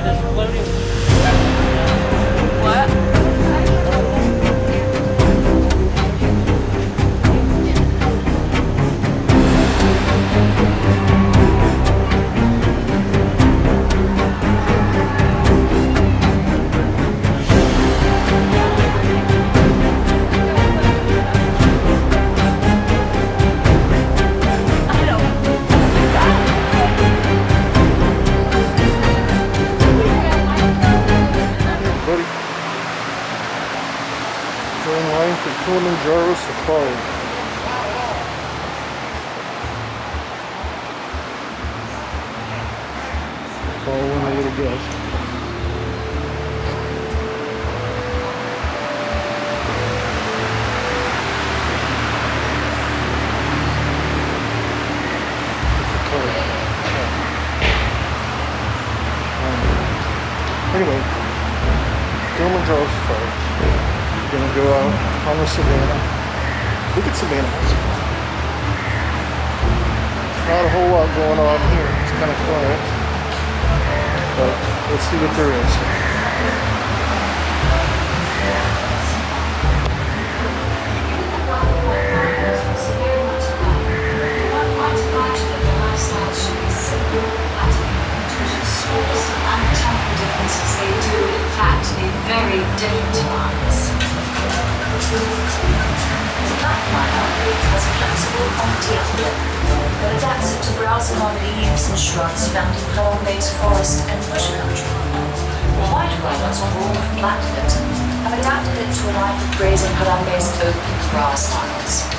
this floating. What? Buddy, join line for Kilimanjaro Safari. Following a little guest. Anyway, Kilimanjaro Safari. Gonna go out on the savannah. Look at savannah. Not a whole lot going on here. It's kind of quiet. But let's see what there is. They do, in fact, need very different lines. The black liner has a flexible pointy upper that adapts it to browsing on leaves and shrubs found in palm-based forest and bush country. The white liners on warm flatlet have adapted it to a life of grazing palm-based open grasslands.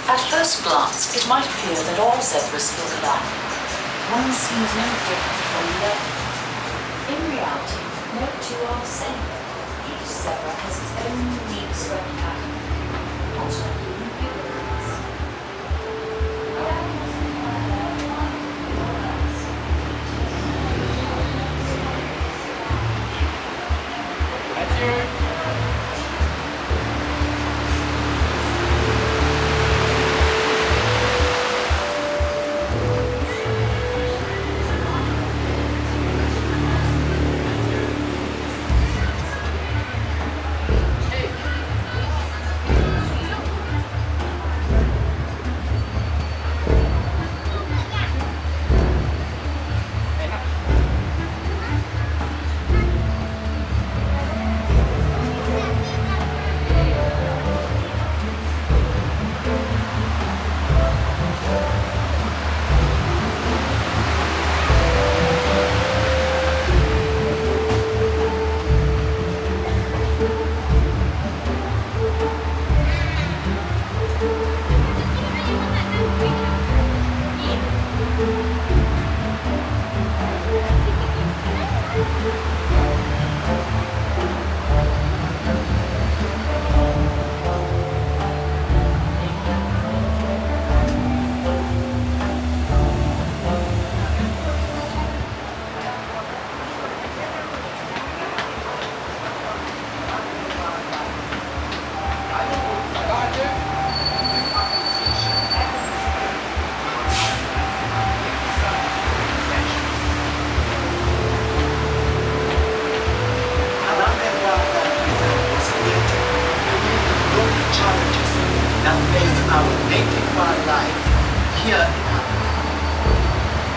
At first glance, it might appear that all zebras look alike. One seems no different from the other. In reality, no two are the same. Each zebra has its own unique sweat pattern, much like human fingerprints. That's yours.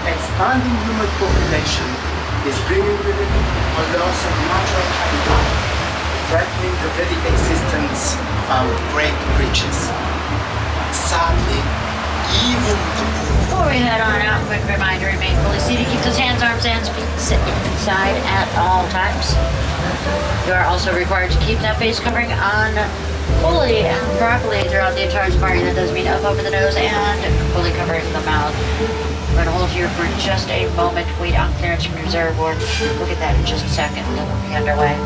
Expanding human population is bringing with it a loss of natural habitat, threatening the very existence of our great bridges. Sadly, even the Before we head on out, quick reminder, remain fully seated. Keep those hands, arms, and feet inside at all times. You are also required to keep that face covering on fully and properly throughout the entire safari. That does mean up over the nose and fully covering the mouth. We're going to hold here for just a moment, wait on clearance from your reservoir. Look at that in just a second, then we'll be underway.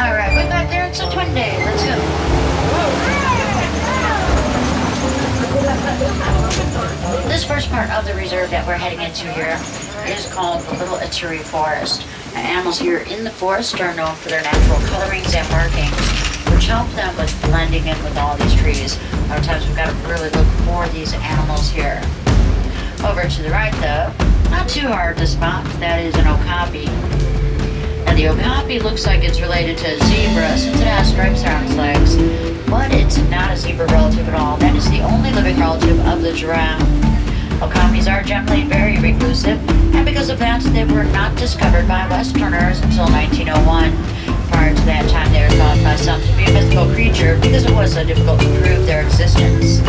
Alright, we've got clearance on Twin Day. Let's go. This first part of the reserve that we're heading into here is called the Little Ituri Forest. Now, animals here in the forest are known for their natural colorings and markings, which help them with blending in with all these trees. A lot of times we've got to really look for these animals here. Over to the right though, not too hard to spot, that is an okapi. Now the okapi looks like it's related to a zebra since it has stripes around its legs, but it's not a zebra relative at all. That is the only living relative of the giraffe. Okapis are generally very reclusive, and because of that, they were not discovered by Westerners until 1901. Prior to that time, they were thought by some to be a mythical creature because it was so difficult to prove their existence.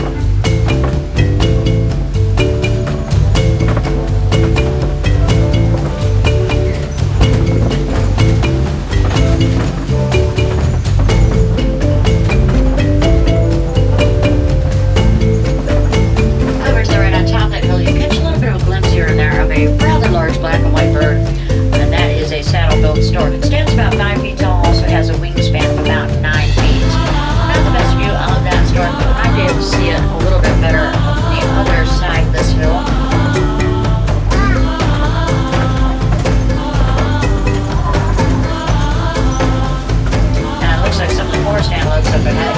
Stork. It stands about 5 feet tall, also has a wingspan of about 9 feet. Not the best view of that stork, but I might be able to see it a little bit better on the other side of this hill. And it looks like some of the forest antelopes up ahead.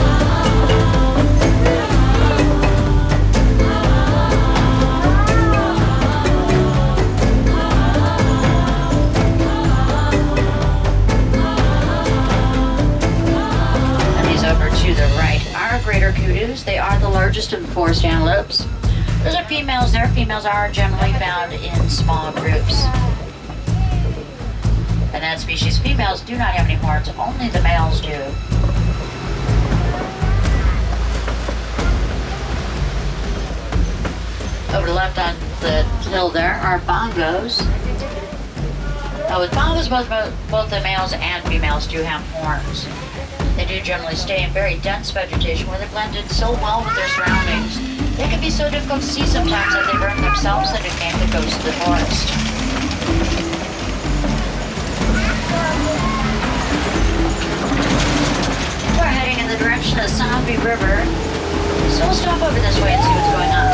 To the right are greater kudus. They are the largest of the forest antelopes. Those are females there. Females are generally found in small groups. And that species, females do not have any horns, only the males do. Over to the left on the hill there are bongos. Now with bongos, both the males and females do have horns. They do generally stay in very dense vegetation where they blend in so well with their surroundings. They can be so difficult to see sometimes that they burn themselves and nicknamed the ghost of the forest. We're heading in the direction of the Sabi River, so we'll stop over this way and see what's going on.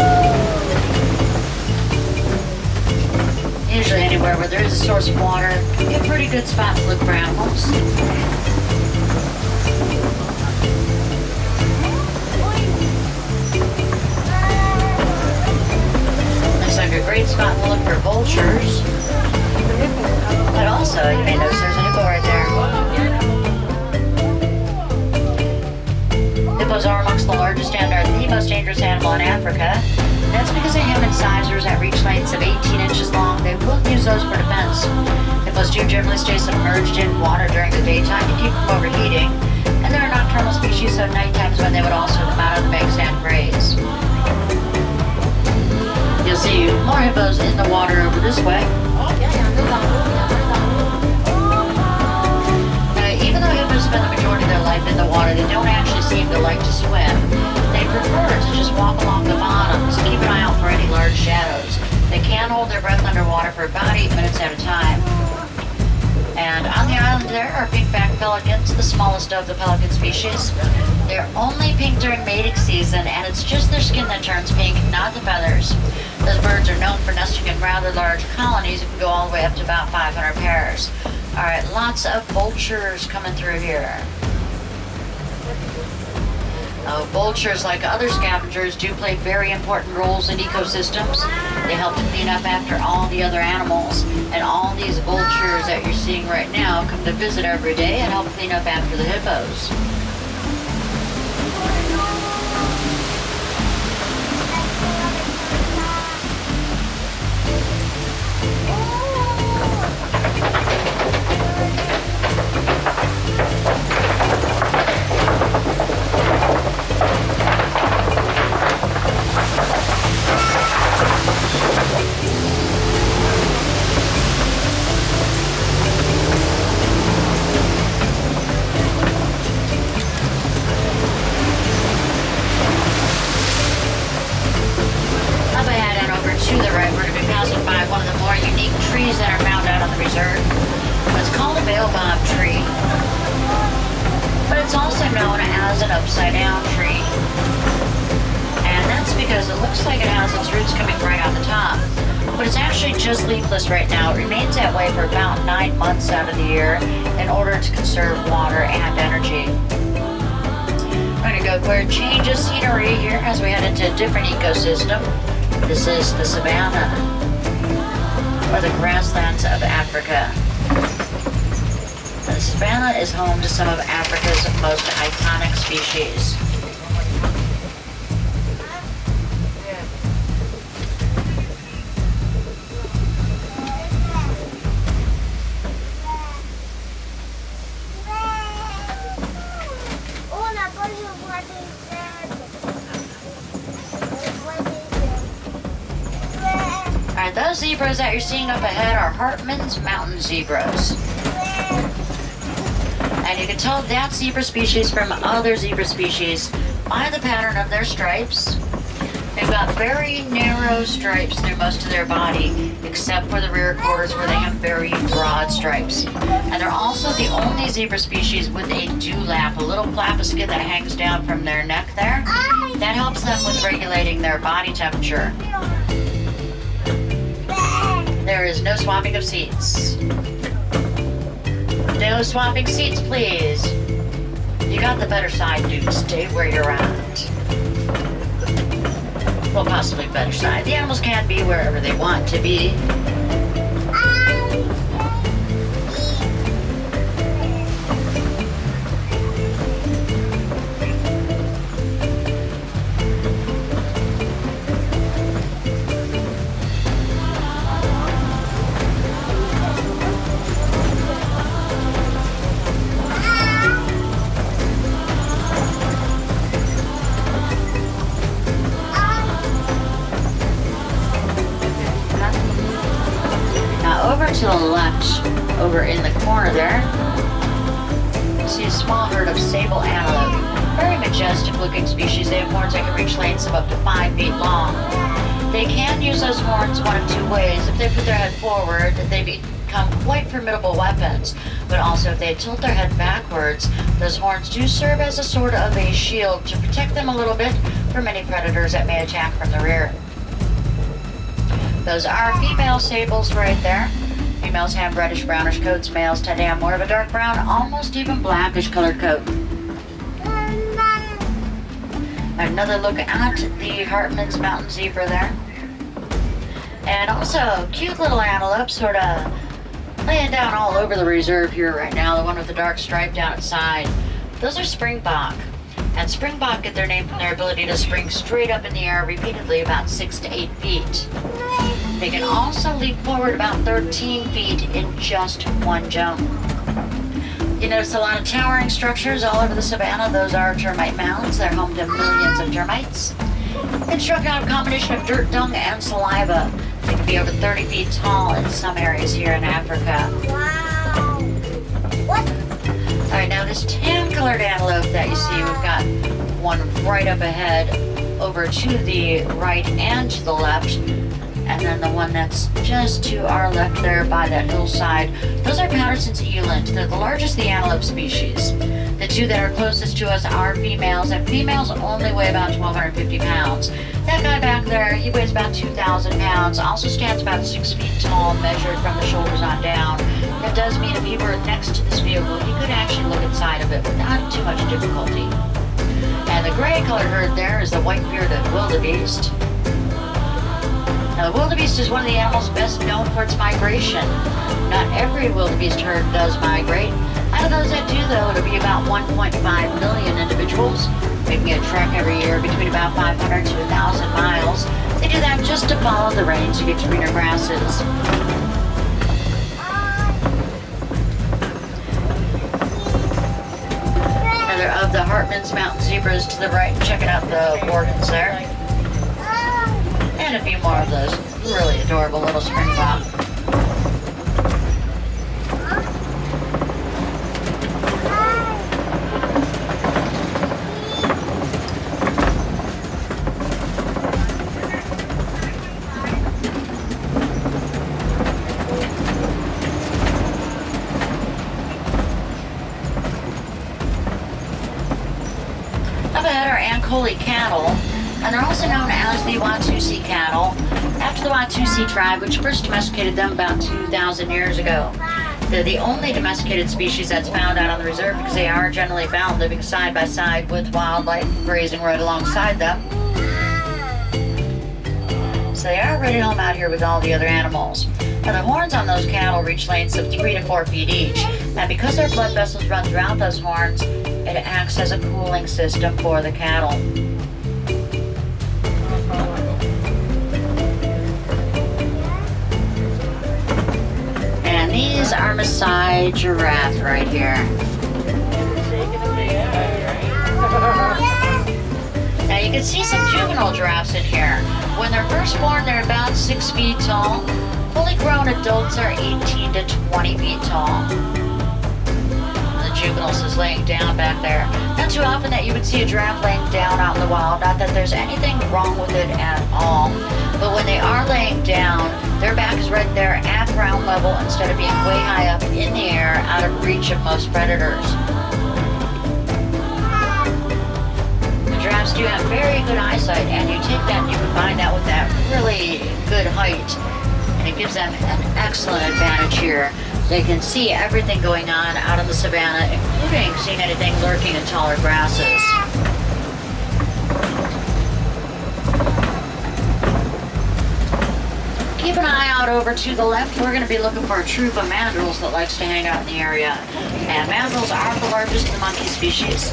Usually anywhere where there is a source of water, a pretty good spot to look for animals. Like a great spot to look for vultures. But also, you may notice there's a hippo right there. Hippos are amongst the largest and are the most dangerous animal in Africa. That's because they have incisors that reach lengths of 18 inches long. They will use those for defense. Hippos do generally stay submerged in water during the daytime to keep from overheating. And they're a nocturnal species, so night times when they would also come out of the banks and graze. You'll see more hippos in the water over this way. Now, even though hippos spend the majority of their life in the water, they don't actually seem to like to swim. They prefer to just walk along the bottoms and keep an eye out for any large shadows. They can hold their breath underwater for about 8 minutes at a time. And on the island there are pink-backed pelicans, the smallest of the pelican species. They're only pink during mating season, and it's just their skin that turns pink, not the feathers. Those birds are known for nesting in rather large colonies. It can go all the way up to about 500 pairs. All right, lots of vultures coming through here. Vultures, like other scavengers, do play very important roles in ecosystems. They help to clean up after all the other animals. And all these vultures that you're seeing right now come to visit every day and help clean up after the hippos. Upside down tree. And that's That's because it looks like it has its roots coming right on the top. But it's actually just leafless right now. It remains that way for about 9 months out of the year in order to conserve water and energy. We're going to go for a change of scenery here as we head into a different ecosystem. This is the savanna, or the grasslands of Africa. The savanna is home to some of Africa's most iconic species. Alright, those zebras that you're seeing up ahead are Hartmann's mountain zebras. And you can tell that zebra species from other zebra species by the pattern of their stripes. They've got very narrow stripes through most of their body, except for the rear quarters where they have very broad stripes. And they're also the only zebra species with a dewlap, a little flap of skin that hangs down from their neck there. That helps them with regulating their body temperature. There is no swapping of seats. No swapping seats, please. You got the better side, dude. Stay where you're at. Well, possibly better side. The animals can be wherever they want to be. To the left, over in the corner there, you see a small herd of sable antelope. Very majestic looking species. They have horns that can reach lengths of up to 5 feet long. They can use those horns one of two ways. If they put their head forward, they become quite formidable weapons. But also if they tilt their head backwards, those horns do serve as a sort of a shield to protect them a little bit from any predators that may attack from the rear. Those are female sables right there. Females have reddish brownish coats. Males tend to have more of a dark brown, almost even blackish colored coat. Another look at the Hartmann's mountain zebra there. And also, cute little antelope sort of laying down all over the reserve here right now. The one with the dark stripe down its side. Those are springbok. And springbok get their name from their ability to spring straight up in the air repeatedly about 6 to 8 feet. They can also leap forward about 13 feet in just one jump. You notice a lot of towering structures all over the savanna. Those are termite mounds. They're home to millions of termites. Constructed out of a combination of dirt, dung, and saliva. They can be over 30 feet tall in some areas here in Africa. Wow. What? All right, now this tan-colored antelope that you see, we've got one right up ahead, over to the right and to the left. And then the one that's just to our left there by that hillside. Those are Patterson's eland. They're the largest of the antelope species. The two that are closest to us are females, and females only weigh about 1,250 pounds. That guy back there, he weighs about 2,000 pounds, also stands about 6 feet tall, measured from the shoulders on down. That does mean if he were next to this vehicle, he could actually look inside of it without too much difficulty. And the gray-colored herd there is the white-bearded wildebeest. Now, the wildebeest is one of the animals best known for its migration. Not every wildebeest herd does migrate. Out of those that do, though, it'll be about 1.5 million individuals, making a trek every year between about 500 to 1,000 miles. They do that just to follow the rain to get to greener grasses. Another of the Hartmann's mountain zebras to the right, checking out the wardens there. And a few more of those really adorable little springbok. Up ahead are Ankole cattle. And they're also known as the Watusi cattle, after the Watusi tribe, which first domesticated them about 2,000 years ago. They're the only domesticated species that's found out on the reserve because they are generally found living side by side with wildlife, grazing right alongside them. So they are right at home out here with all the other animals. Now the horns on those cattle reach lengths of 3 to 4 feet each. And because their blood vessels run throughout those horns, it acts as a cooling system for the cattle. And these are Maasai giraffe right here. Now you can see some juvenile giraffes in here. When they're first born, they're about 6 feet tall. Fully grown adults are 18 to 20 feet tall. The juveniles is laying down back there. Not too often that you would see a giraffe laying down out in the wild. Not that there's anything wrong with it at all. But when they are laying down, their back is right there at ground level instead of being way high up in the air out of reach of most predators. Giraffes do have very good eyesight, and you take that and you combine that with that really good height, and it gives them an excellent advantage here. They can see everything going on out in the savannah, including seeing anything lurking in taller grasses. Keep an eye out over to the left. We're going to be looking for a troop of mandrills that likes to hang out in the area. And mandrills are the largest of the monkey species.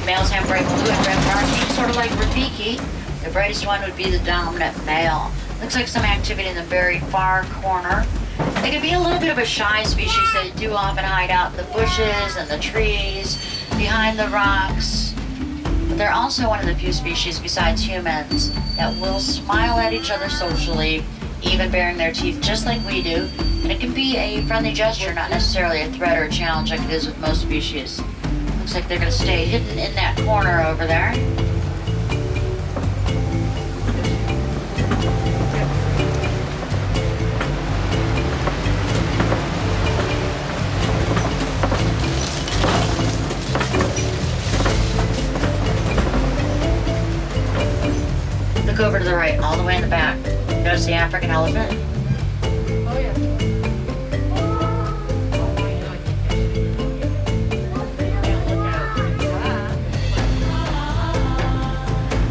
Males have bright blue and red markings, sort of like Rafiki. The brightest one would be the dominant male. Looks like some activity in the very far corner. They can be a little bit of a shy species. They do often hide out in the bushes and the trees, behind the rocks. But they're also one of the few species besides humans that will smile at each other socially, even baring their teeth just like we do. And it can be a friendly gesture, not necessarily a threat or a challenge like it is with most species. Looks like they're going to stay hidden in that corner over there. Look over to the right, all the way in the back. Notice the African elephant? Oh, yeah.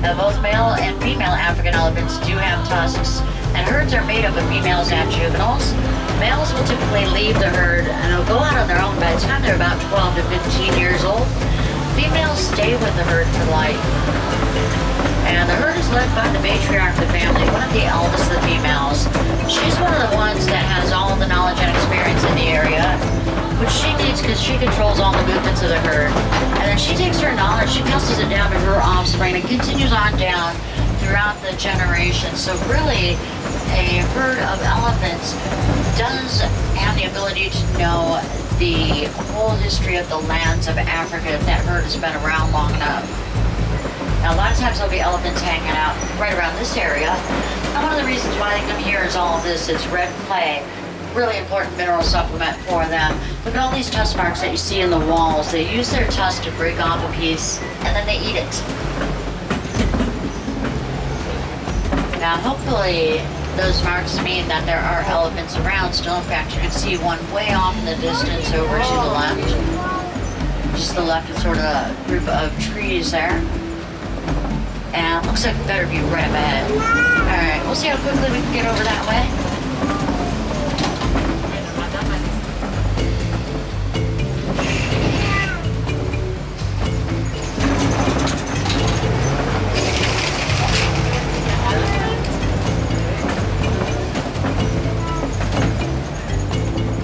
Now, both male and female African elephants do have tusks, and herds are made up of females and juveniles. Males will typically leave the herd and they'll go out on their own by the time they're about 12 to 15 years old. Females stay with the herd for life. And the herd is led by the matriarch of the family, one of the eldest of the females. She's one of the ones that has all the knowledge and experience in the area, which she needs because she controls all the movements of the herd. And then she takes her knowledge, she passes it down to her offspring, and continues on down throughout the generations. So really, a herd of elephants does have the ability to know the whole history of the lands of Africa if that herd has been around long enough. Now, a lot of times there'll be elephants hanging out right around this area. And one of the reasons why they come here is all of this. It's red clay, really important mineral supplement for them. Look at all these tusk marks that you see in the walls. They use their tusks to break off a piece, and then they eat it. Now, hopefully, those marks mean that there are elephants around still. In fact, you can see one way off in the distance over to the left. Just to the left is sort of a group of trees there. And looks like a better view right up ahead. Alright, we'll see how quickly we can get over that way.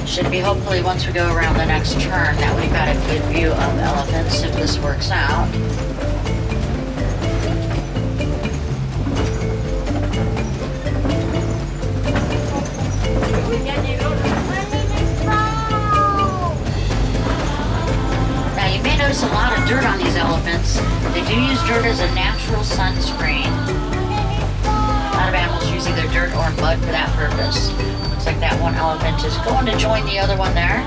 Should be hopefully once we go around the next turn that we've got a good view of elephants if this works out. Notice a lot of dirt on these elephants. They do use dirt as a natural sunscreen. A lot of animals use either dirt or mud for that purpose. Looks like that one elephant is going to join the other one there.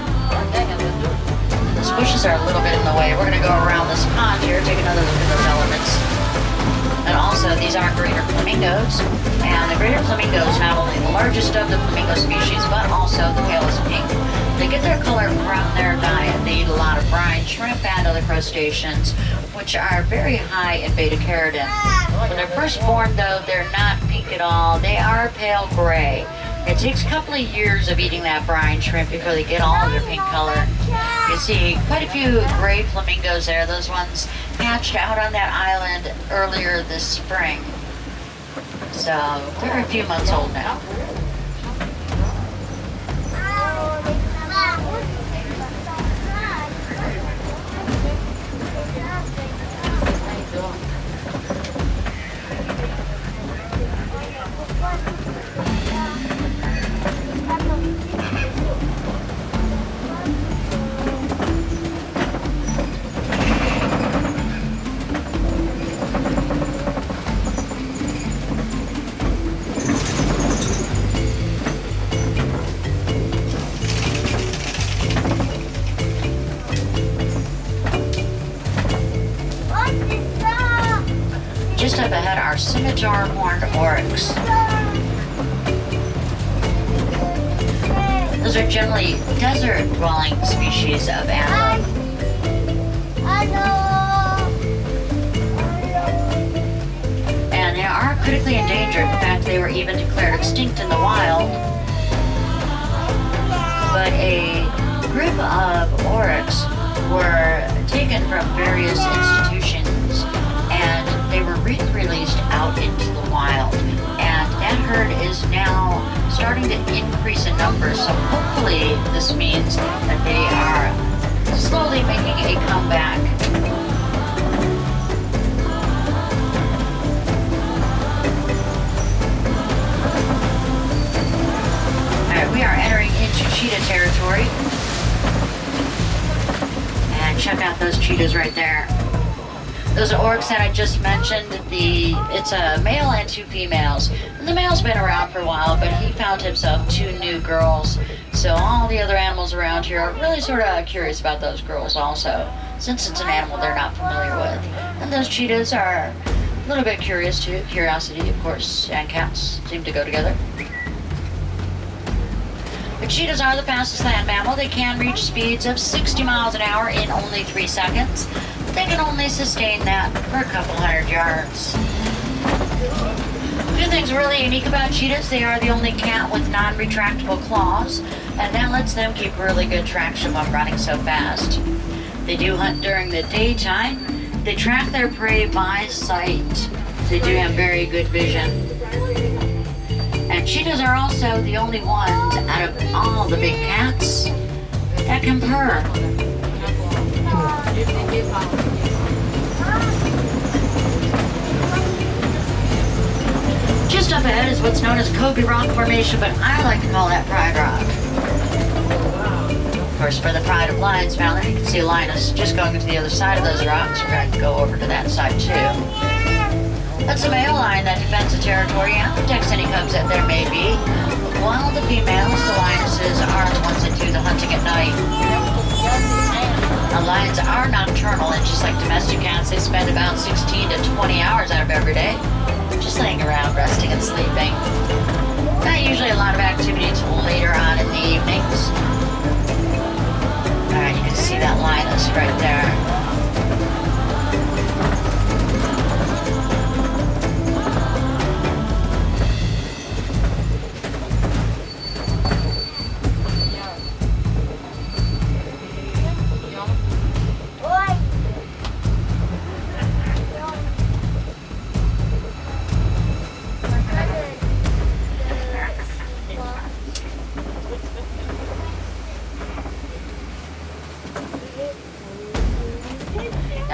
Those bushes are a little bit in the way. We're going to go around this pond here, take another look at those elephants. And also, these are greater flamingos. And the greater flamingo is not only the largest of the flamingo species, but also the palest pink. They get their color from their diet. They eat a lot of brine, shrimp, and other crustaceans, which are very high in beta-carotene. When they're first born, though, they're not pink at all. They are pale gray. It takes a couple of years of eating that brine shrimp before they get all of their pink color. You see quite a few gray flamingos there. Those ones hatched out on that island earlier this spring. So they're a few months old now. Just up ahead are scimitar horned oryx. Those are generally desert-dwelling species of animal. And they are critically endangered. In fact, they were even declared extinct in the wild. But a group of oryx were taken from various institutions and they were released out into the wild. And that herd is now starting to increase in numbers. So hopefully this means that they are slowly making a comeback. Alright, we are entering into cheetah territory. And check out those cheetahs right there. Those oryx that I just mentioned, it's a male and two females. And the male's been around for a while, but he found himself two new girls. So all the other animals around here are really sort of curious about those girls also, since it's an animal they're not familiar with. And those cheetahs are a little bit curious too. Curiosity, of course, and cats seem to go together. The cheetahs are the fastest land mammal. They can reach speeds of 60 miles an hour in only 3 seconds. They can only sustain that for a couple hundred yards. A few things really unique about cheetahs. They are the only cat with non-retractable claws, and that lets them keep really good traction while running so fast. They do hunt during the daytime. They track their prey by sight. They do have very good vision. And cheetahs are also the only ones out of all the big cats that can purr. Just up ahead is what's known as Kobe Rock Formation, but I like to call that Pride Rock. Of course, for the Pride of Lions down there, you can see a lioness just going to the other side of those rocks. We're going to go over to that side too. That's a male lion that defends the territory and protects any cubs that there may be, while the females, the lionesses, are the ones that do the hunting at night. Now, lions are nocturnal, and just like domestic cats, they spend about 16 to 20 hours out of every day just laying around, resting and sleeping. Not usually a lot of activity until later on in the evenings. Alright, you can see that lioness right there.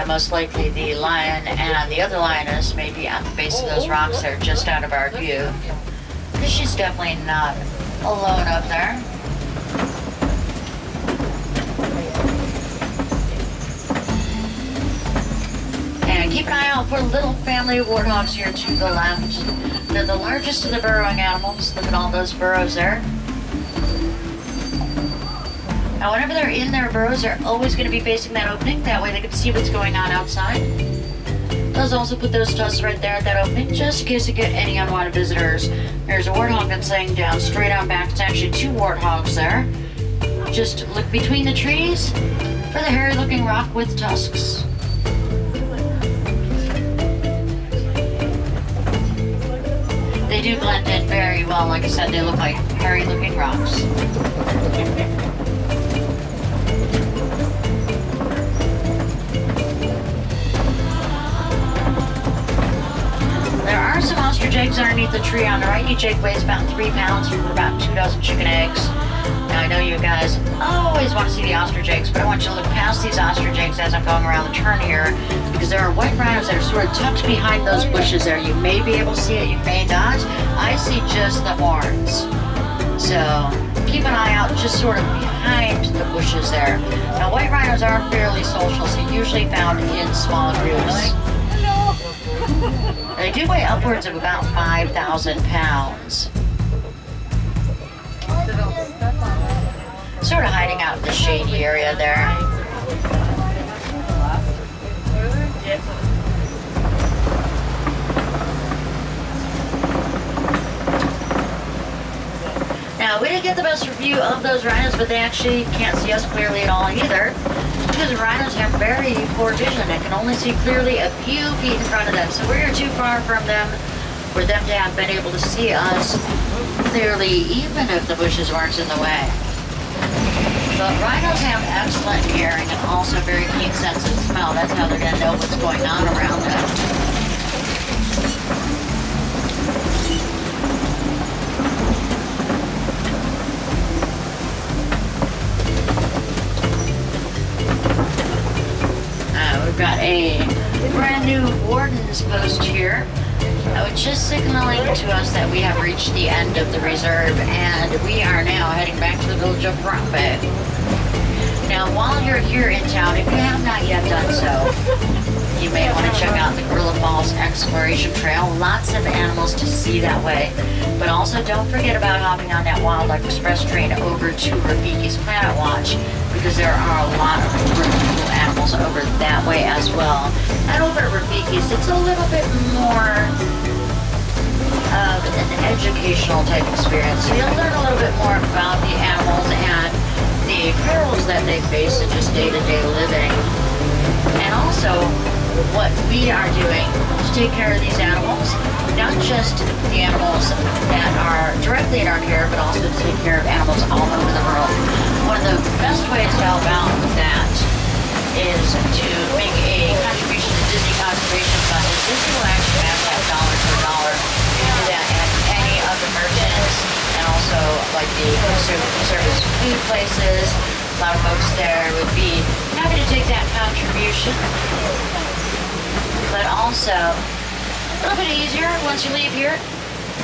Most likely the lion and the other lioness may be at the base of those rocks that are just out of our view. Because she's definitely not alone up there. And keep an eye out for little family of warthogs here to the left. They're the largest of the burrowing animals. Look at all those burrows there. Now, whenever they're in their burrows, they're always going to be facing that opening. That way they can see what's going on outside. Let's also put those tusks right there at that opening, just in case you get any unwanted visitors. There's a warthog that's laying down straight on back. It's actually 2 warthogs there. Just look between the trees for the hairy-looking rock with tusks. They do blend in very well. Like I said, they look like hairy-looking rocks. There are some ostrich eggs underneath the tree on the right. Each egg weighs about 3 pounds. You put about 2 dozen chicken eggs. Now I know you guys always want to see the ostrich eggs, but I want you to look past these ostrich eggs as I'm going around the turn here, because there are white rhinos that are sort of tucked behind those bushes there. You may be able to see it, you may not. I see just the horns. So keep an eye out just sort of behind the bushes there. Now white rhinos are fairly social, so usually found in small groups. They do weigh upwards of about 5,000 pounds. Sort of hiding out in the shady area there. Now, we didn't get the best review of those rhinos, but they actually can't see us clearly at all either, because rhinos have very poor vision and can only see clearly a few feet in front of them. So we're too far from them for them to have been able to see us clearly, even if the bushes weren't in the way. But rhinos have excellent hearing and also very keen sense of smell. That's how they're going to know what's going on around them. We've got a brand new warden's post here. It's just signaling to us that we have reached the end of the reserve, and we are now heading back to the village of Harambe. Now, while you're here in town, if you have not yet done so, you may want to check out the Gorilla Falls Exploration Trail. Lots of animals to see that way. But also don't forget about hopping on that Wildlife Express train over to Rafiki's Planet Watch, because there are a lot of really cool animals over that way as well. And over at Rafiki's, it's a little bit more of an educational type experience. So you'll learn a little bit more about the animals and the perils that they face in just day-to-day living. And also what we are doing to take care of these animals, not just the animals that are directly in our care, but also to take care of animals all over the world. One of the best ways to help out with that is to make a contribution to Disney Conservation Fund. Disney will actually match that dollar for dollar. You can do that at any of the merchants, and also like the service food places. A lot of folks there would be happy to take that contribution. But also, a little bit easier once you leave here.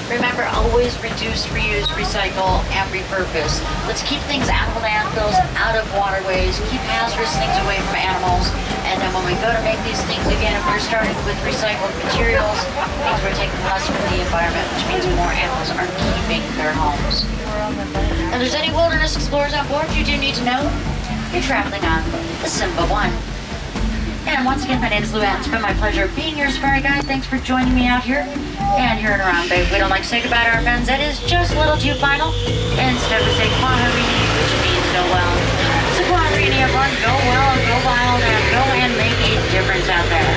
Remember, always reduce, reuse, recycle, and repurpose. Let's keep things out of landfills, out of waterways, keep hazardous things away from animals, and then when we go to make these things again, if we're starting with recycled materials, means we're taking less from the environment, which means more animals are keeping their homes. If there's any wilderness explorers on board you do need to know, you're traveling on the Simba 1. And once again, my name is Luann. It's been my pleasure being your safari guide. Thanks for joining me out here and here in Harambe. We don't like to say goodbye to our friends. That is just a little too final. Instead, we say Kwaharini, which means go well. So Kwaharini, everyone, go well, go wild, and go and make a difference out there.